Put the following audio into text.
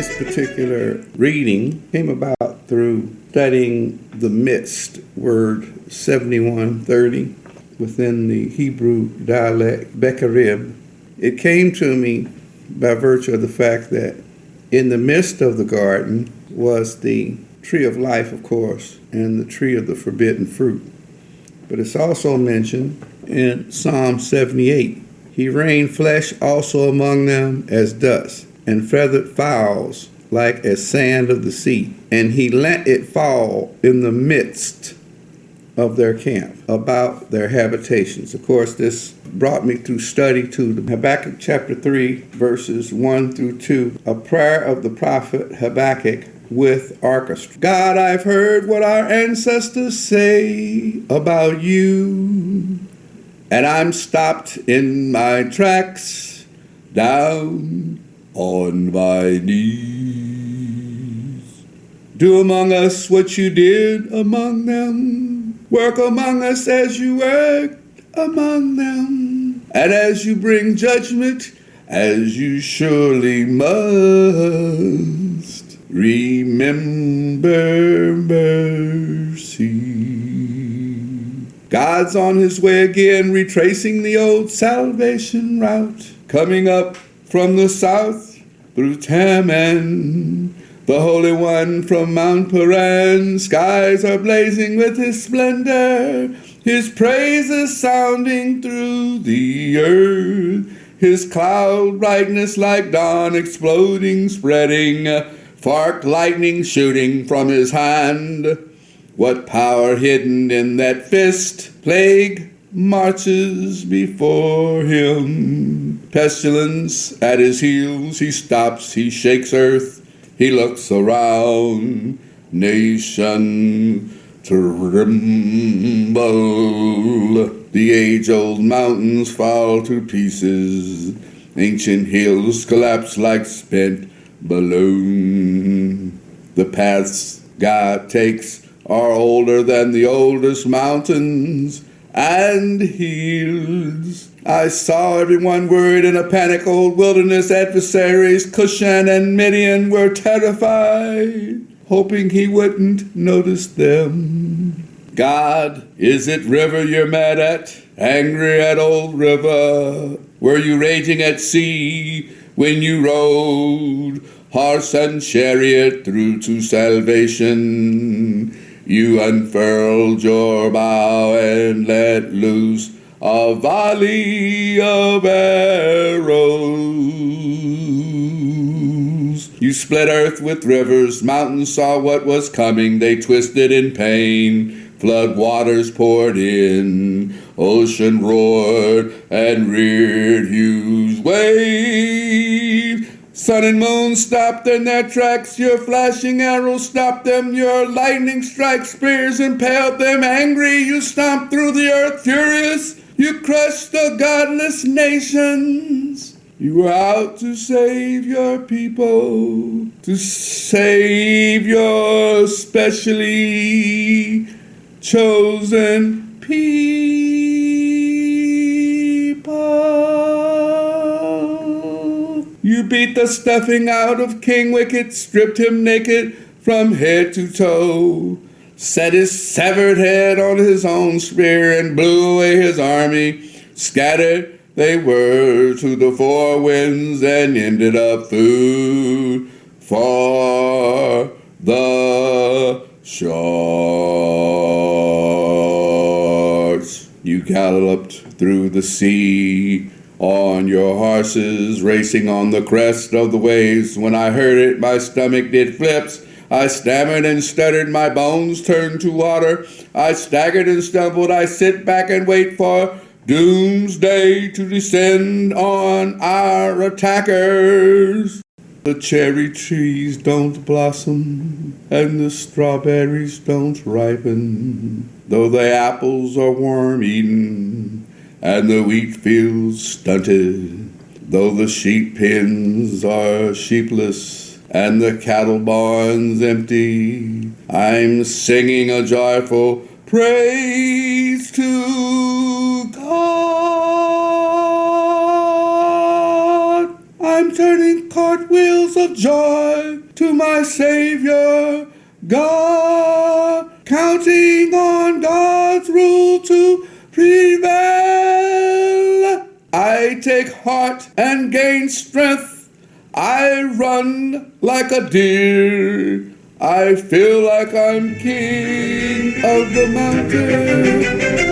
This particular reading came about through studying the midst, word 7130, within the Hebrew dialect, Bekarib. It came to me by virtue of the fact that in the midst of the garden was the tree of life, of course, and the tree of the forbidden fruit. But it's also mentioned in Psalm 78. He rained flesh also among them as dust, and feathered fowls like as sand of the sea. And he let it fall in the midst of their camp, about their habitations. Of course, this brought me through study to the Habakkuk chapter 3, verses 1 through 2, a prayer of the prophet Habakkuk with orchestra. God, I've heard what our ancestors say about you, and I'm stopped in my tracks, down on my knees. Do among us what you did among them. Work among us as you worked among them. And as you bring judgment, as you surely must, remember mercy. God's on his way again, retracing the old salvation route, coming up from the south through Teman, the Holy One from Mount Paran. Skies are blazing with his splendor, his praises sounding through the earth, his cloud brightness like dawn exploding, spreading, forked lightning shooting from his hand. What power hidden in that fist? Plague marches before him. Pestilence at his heels, he stops, he shakes earth, he looks around. Nation tremble. The age-old mountains fall to pieces. Ancient hills collapse like spent balloon. The paths God takes are older than the oldest mountains and hills. I saw every one word in a panic. Old wilderness adversaries, Cushan and Midian, were terrified, hoping he wouldn't notice them. God, is it river you're mad at? Angry at old river? Were you raging at sea when you rode horse and chariot through to salvation? You unfurled your bow and let loose a volley of arrows. You split earth with rivers, mountains saw what was coming, they twisted in pain. Flood waters poured in, ocean roared and reared huge waves. Sun and moon stopped in their tracks, your flashing arrows stopped them, your lightning strike spears impaled them. Angry, you stomped through the earth, furious, you crushed the godless nations. You were out to save your people, to save your specially chosen people. You beat the stuffing out of King Wicked, stripped him naked from head to toe, set his severed head on his own spear and blew away his army. Scattered they were to the four winds and ended up food for the sharks. You galloped through the sea on your horses, racing on the crest of the waves. When I heard it, my stomach did flips. I stammered and stuttered, my bones turned to water. I staggered and stumbled, I sit back and wait for doomsday to descend on our attackers. The cherry trees don't blossom, and the strawberries don't ripen, though the apples are worm-eaten, and the wheat fields stunted, though the sheep pens are sheepless, and the cattle barns empty. I'm singing a joyful praise to God. I'm turning cartwheels of joy to my Savior God, counting on God's rule to prevail. I take heart and gain strength. I run like a deer. I feel like I'm king of the mountain.